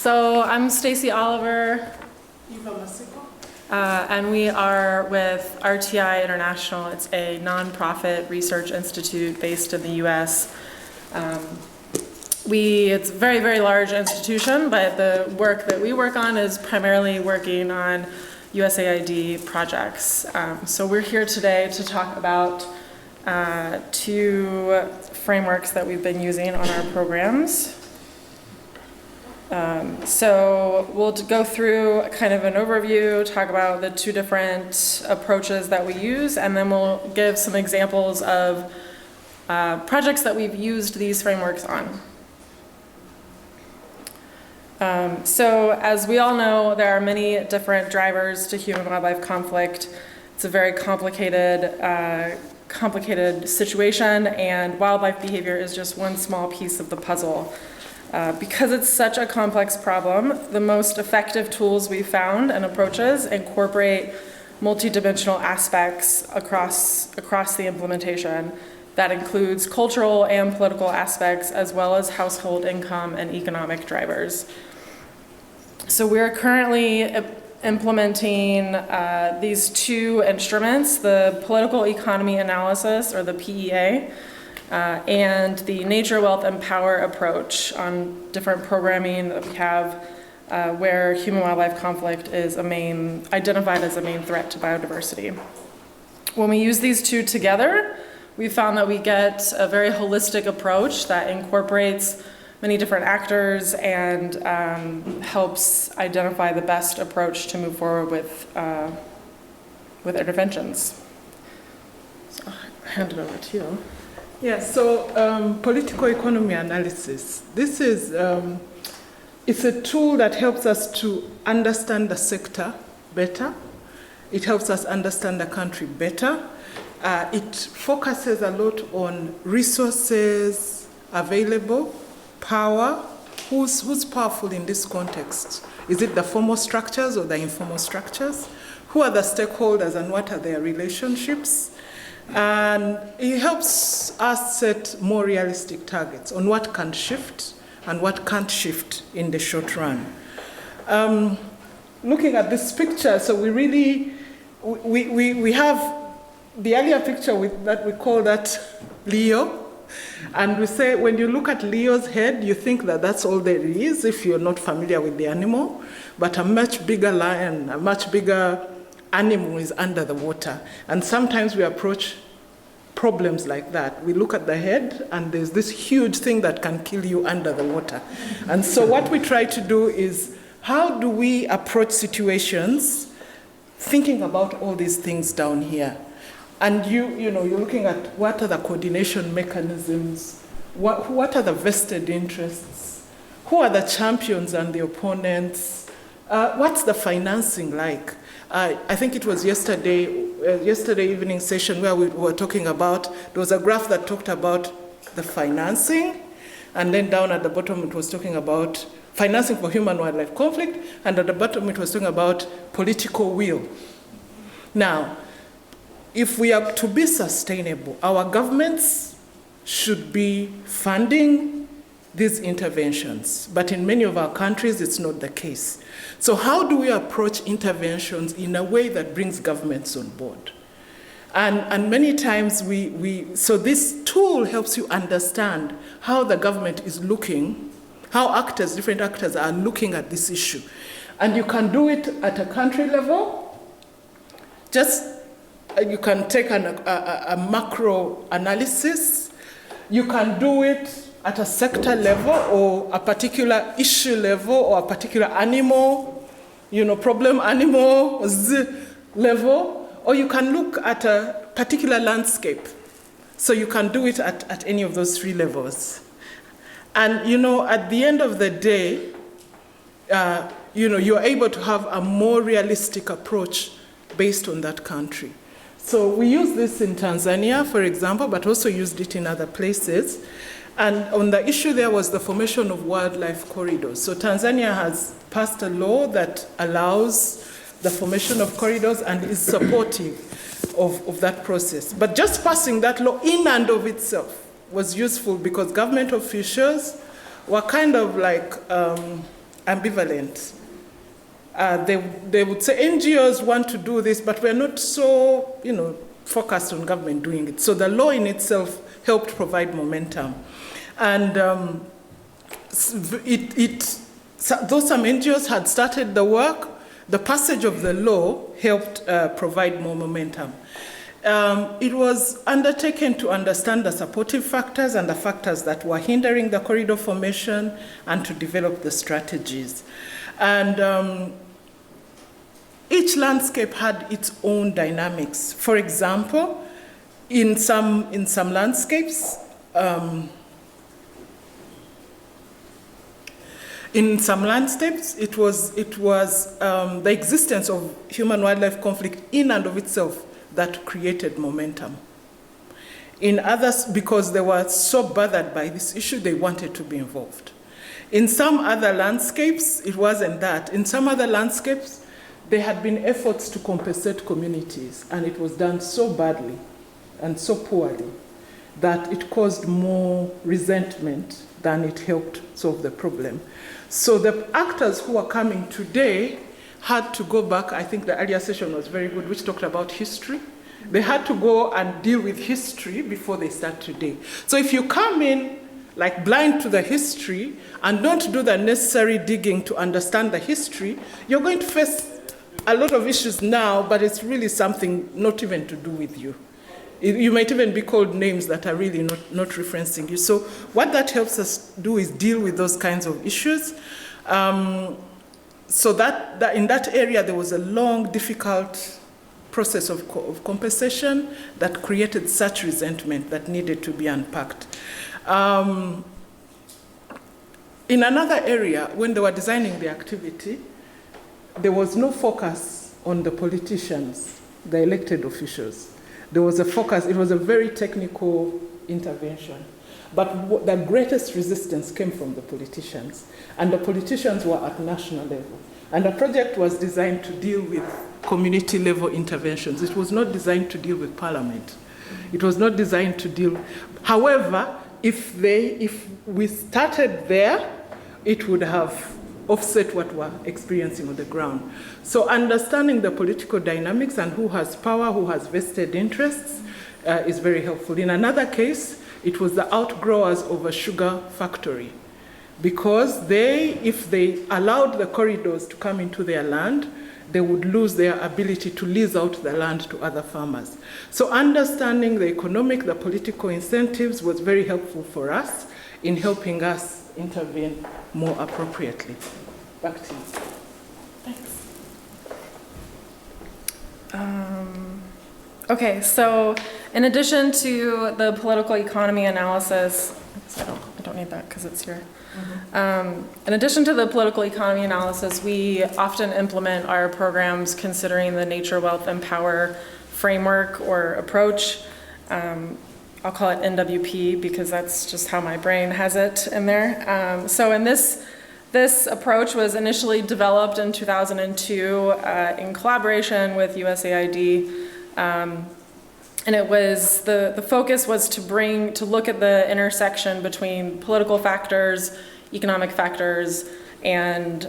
So I'm Stacey Oliver. Eva Matsiko. And we are with RTI International. It's a nonprofit research institute based in the US. It's a very, very large institution, but the work that we work on is primarily working on USAID projects. So we're here today to talk about two frameworks that we've been using on our programs. So we'll go through kind of an overview, talk about the two different approaches that we use, and then we'll give some examples of projects that we've used these frameworks on. So as we all know, there are many different drivers to human-wildlife conflict. It's a very complicated situation, and wildlife behavior is just one small piece of the puzzle. Because it's such a complex problem, the most effective tools we've found and approaches incorporate multidimensional aspects across the implementation. That includes cultural and political aspects, as well as household income and economic drivers. So we're currently implementing these two instruments, the political economy analysis, or the PEA, and the nature, wealth, and power approach on different programming that we have where human-wildlife conflict is identified as a main threat to biodiversity. When we use these two together, we found that we get a very holistic approach that incorporates many different actors and helps identify the best approach to move forward with interventions. So I'll hand it over to you. Yeah, so political economy analysis. This is, it's a tool that helps us to understand the sector better. It helps us understand the country better. It focuses a lot on resources available, power. Who's powerful in this context? Is it the formal structures or the informal structures? Who are the stakeholders and what are their relationships? And it helps us set more realistic targets on what can shift and what can't shift in the short run. Looking at this picture, so we have the earlier picture that we call that Leo. And we say when you look at Leo's head, you think that that's all there is if you're not familiar with the animal. But a much bigger lion, a much bigger animal is under the water. And sometimes we approach problems like that. We look at the head and there's this huge thing that can kill you under the water. And so what we try to do is, how do we approach situations thinking about all these things down here? And you're looking at what are the coordination mechanisms, what are the vested interests, who are the champions and the opponents, what's the financing like? I think it was yesterday evening session where we were talking about, there was a graph that talked about the financing, and then down at the bottom it was talking about financing for human-wildlife conflict, and at the bottom it was talking about political will. Now, if we are to be sustainable, our governments should be funding these interventions, but in many of our countries it's not the case. So how do we approach interventions in a way that brings governments on board? And many times so this tool helps you understand how the government is looking, how different actors are looking at this issue. And you can do it at a country level. You can take a macro analysis. You can do it at a sector level or a particular issue level or a particular animal, problem animals level, or you can look at a particular landscape. So you can do it at any of those three levels. And, at the end of the day, you're able to have a more realistic approach based on that country. So we use this in Tanzania, for example, but also used it in other places. And on the issue there was the formation of wildlife corridors. So Tanzania has passed a law that allows the formation of corridors and is supportive of that process. But just passing that law in and of itself was useful because government officials were kind of like ambivalent. They would say NGOs want to do this, but we're not so, focused on government doing it. So the law in itself helped provide momentum. And though some NGOs had started the work, the passage of the law helped provide more momentum. It was undertaken to understand the supportive factors and the factors that were hindering the corridor formation and to develop the strategies. And each landscape had its own dynamics. For example, in some landscapes, it was the existence of human-wildlife conflict in and of itself that created momentum. In others, because they were so bothered by this issue, they wanted to be involved. In some other landscapes, it wasn't that. In some other landscapes, there had been efforts to compensate communities, and it was done so badly and so poorly that it caused more resentment than it helped solve the problem. So the actors who are coming today had to go back. I think the earlier session was very good, which talked about history. They had to go and deal with history before they start today. So if you come in like blind to the history and don't do the necessary digging to understand the history, you're going to face a lot of issues now, but it's really something not even to do with you. You might even be called names that are really not referencing you. So what that helps us do is deal with those kinds of issues. So that in that area, there was a long, difficult process of compensation that created such resentment that needed to be unpacked. In another area, when they were designing the activity, there was no focus on the politicians, the elected officials. There was a focus, it was a very technical intervention. But the greatest resistance came from the politicians. And the politicians were at national level. And the project was designed to deal with community level interventions. It was not designed to deal with parliament. It was not designed to deal. However, if we started there, it would have offset what we're experiencing on the ground. So understanding the political dynamics and who has power, who has vested interests, is very helpful. In another case, it was the outgrowers of a sugar factory, because if they allowed the corridors to come into their land, they would lose their ability to lease out the land to other farmers. So understanding the economic, the political incentives was very helpful for us in helping us intervene more appropriately. Back to you. Thanks. Okay, so in addition to the political economy analysis, I don't need that because it's here. In addition to the political economy analysis, we often implement our programs considering the nature, wealth, and power framework or approach. I'll call it NWP because that's just how my brain has it in there. So in this approach was initially developed in 2002 in collaboration with USAID. And it was, the focus was to look at the intersection between political factors, economic factors, and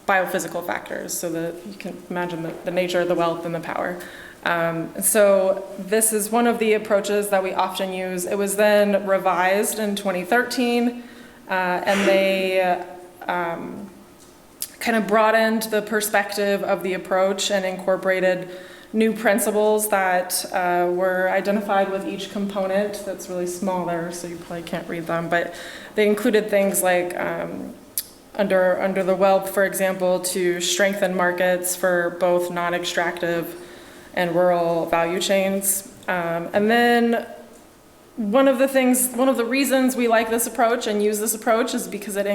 biophysical factors. So you can imagine the nature, the wealth, and the power. So this is one of the approaches that we often use. It was then revised in 2013, and they kind of broadened the perspective of the approach and incorporated new principles that were identified with each component. That's really small there, so you probably can't read them, but they included things like under the wealth, for example, to strengthen markets for both non-extractive and rural value chains. And then one of the reasons we like this approach and use this approach is because it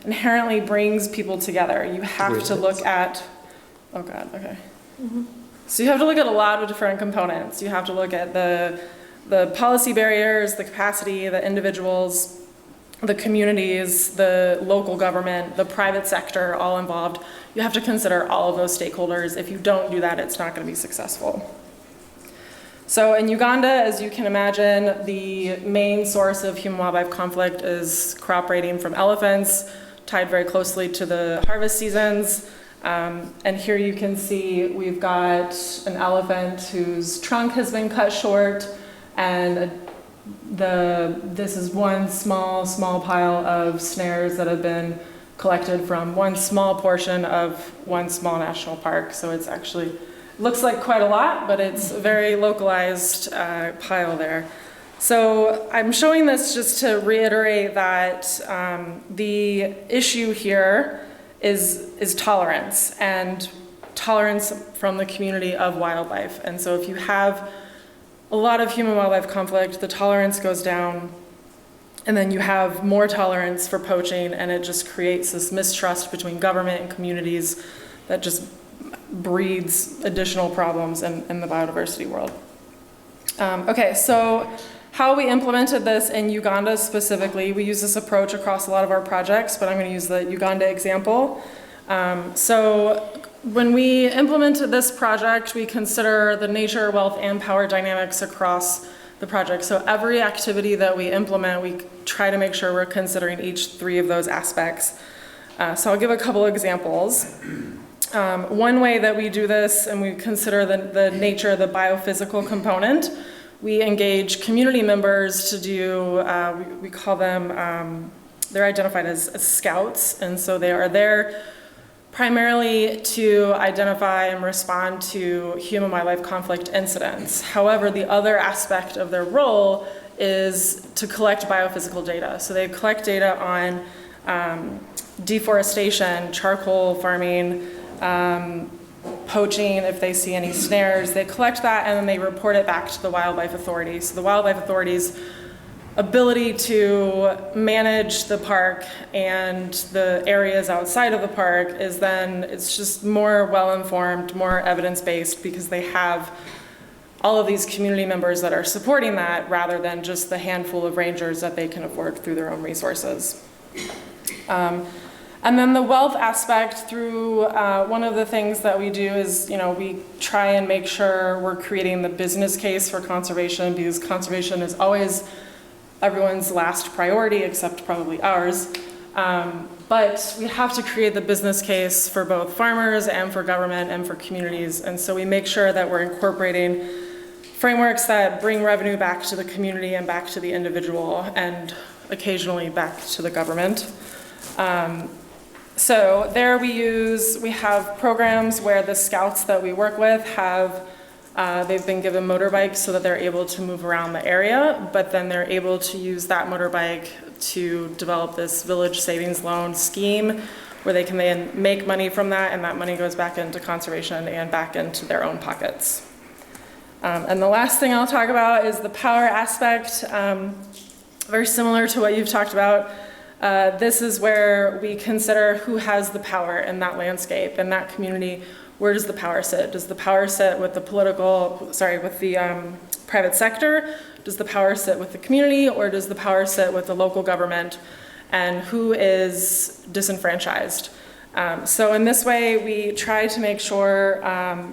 inherently brings people together. You have to look at, oh God, okay. So you have to look at a lot of different components. You have to look at the policy barriers, the capacity, the individuals, the communities, the local government, the private sector, all involved. You have to consider all of those stakeholders. If you don't do that, it's not going to be successful. So in Uganda, as you can imagine, the main source of human-wildlife conflict is crop raiding from elephants. tied very closely to the harvest seasons. And here you can see we've got an elephant whose trunk has been cut short, and this is one small pile of snares that have been collected from one small portion of one small national park. So it's actually, looks like quite a lot, but it's a very localized pile there. So I'm showing this just to reiterate that the issue here is tolerance, and tolerance from the community of wildlife. And so if you have a lot of human-wildlife conflict, the tolerance goes down, and then you have more tolerance for poaching, and it just creates this mistrust between government and communities that just breeds additional problems in the biodiversity world. Okay, so how we implemented this in Uganda specifically, we use this approach across a lot of our projects, but I'm going to use the Uganda example. So when we implemented this project, we consider the nature, wealth, and power dynamics across the project. So every activity that we implement, we try to make sure we're considering each three of those aspects. So I'll give a couple examples. One way that we do this, and we consider the nature, the biophysical component, we engage community members to do, we call them, they're identified as scouts, and so they are there primarily to identify and respond to human-wildlife conflict incidents. However, the other aspect of their role is to collect biophysical data. So they collect data on deforestation, charcoal farming, poaching, if they see any snares. They collect that and then they report it back to the wildlife authority. So the wildlife authority's ability to manage the park and the areas outside of the park is then, it's just more well-informed, more evidence-based, because they have all of these community members that are supporting that rather than just the handful of rangers that they can afford through their own resources. And then the wealth aspect, through one of the things that we do is, we try and make sure we're creating the business case for conservation, because conservation is always everyone's last priority, except probably ours. But we have to create the business case for both farmers and for government and for communities. And so we make sure that we're incorporating frameworks that bring revenue back to the community and back to the individual, and occasionally back to the government. So there we have programs where the scouts that we work with have, they've been given motorbikes so that they're able to move around the area, but then they're able to use that motorbike to develop this village savings loan scheme where they can then make money from that, and that money goes back into conservation and back into their own pockets. And the last thing I'll talk about is the power aspect. Very similar to what you've talked about. This is where we consider who has the power in that landscape, in that community. Where does the power sit? Does the power sit with the private sector? Does the power sit with the community, or does the power sit with the local government? And who is disenfranchised? So in this way, we try to make sure,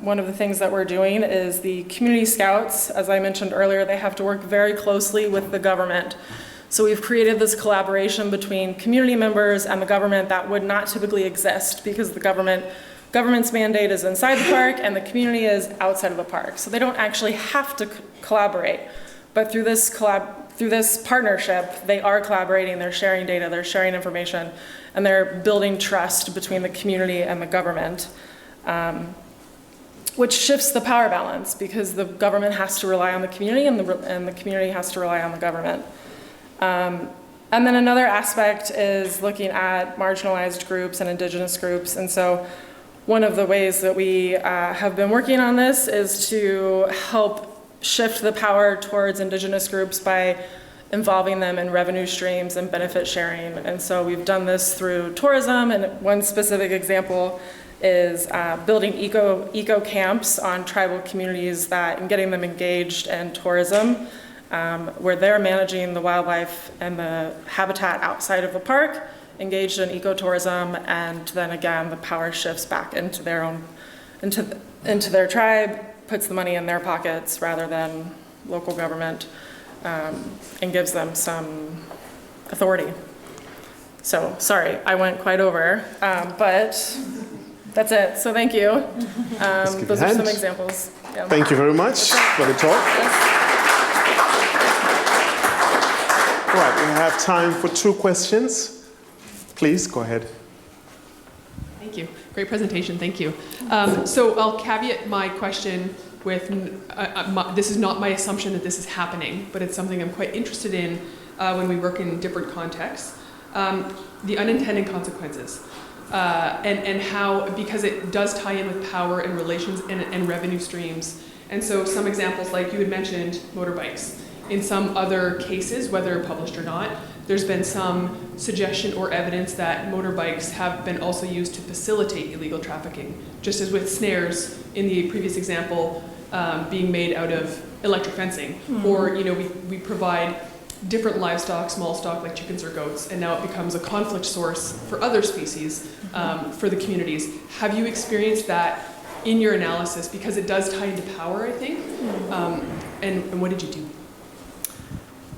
one of the things that we're doing is the community scouts, as I mentioned earlier, they have to work very closely with the government. So we've created this collaboration between community members and the government that would not typically exist, because the government's mandate is inside the park and the community is outside of the park. So they don't actually have to collaborate. But through this partnership, they are collaborating, they're sharing data, they're sharing information, and they're building trust between the community and the government, which shifts the power balance, because the government has to rely on the community and the community has to rely on the government. And then another aspect is looking at marginalized groups and indigenous groups. And so one of the ways that we have been working on this is to help shift the power towards indigenous groups by involving them in revenue streams and benefit sharing. And so we've done this through tourism, and one specific example is building eco camps on tribal communities and getting them engaged in tourism, where they're managing the wildlife and the habitat outside of the park, engaged in ecotourism, and then again the power shifts back into into their tribe, puts the money in their pockets rather than local government, and gives them some authority. So, sorry, I went quite over, but that's it. So thank you. Those are some examples. Yeah. Thank you very much for the talk. All right, we have time for 2 questions. Please, go ahead. Thank you. Great presentation. Thank you. So I'll caveat my question with, this is not my assumption that this is happening, but it's something I'm quite interested in when we work in different contexts. The unintended consequences. And how, because it does tie in with power and relations and revenue streams. And so some examples, like you had mentioned, motorbikes. In some other cases, whether published or not, there's been some suggestion or evidence that motorbikes have been also used to facilitate illegal trafficking, just as with snares in the previous example being made out of electric fencing. Mm-hmm. Or, you know, we provide different livestock, small stock like chickens or goats, and now it becomes a conflict source for other species for the communities. Have you experienced that in your analysis? Because it does tie into power, I think. And what did you do?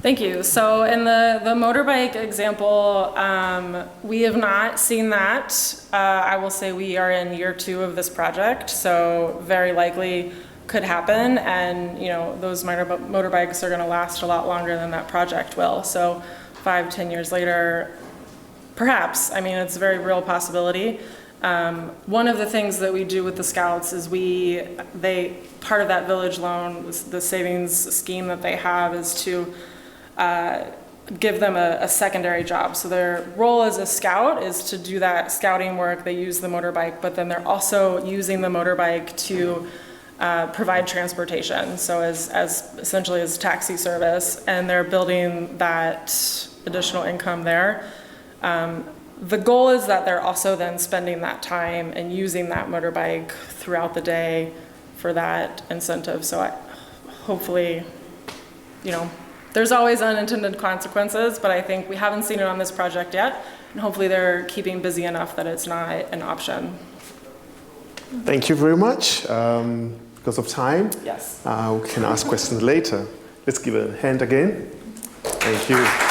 Thank you. So in the motorbike example, we have not seen that. I will say we are in year 2 of this project, so very likely could happen, and you know, those motorbikes are going to last a lot longer than that project will. So 5-10 years later, perhaps. I mean, it's a very real possibility. One of the things that we do with the Scouts is part of that village loan, the savings scheme that they have, is to give them a secondary job. So their role as a scout is to do that scouting work. They use the motorbike, but then they're also using the motorbike to provide transportation, so as essentially as taxi service, and they're building that additional income there. The goal is that they're also then spending that time and using that motorbike throughout the day for that incentive. So hopefully, you know, there's always unintended consequences, but I think we haven't seen it on this project yet, and hopefully they're keeping busy enough that it's not an option. Thank you very much. Because of time, yes, we can ask questions later. Let's give a hand again. Thank you.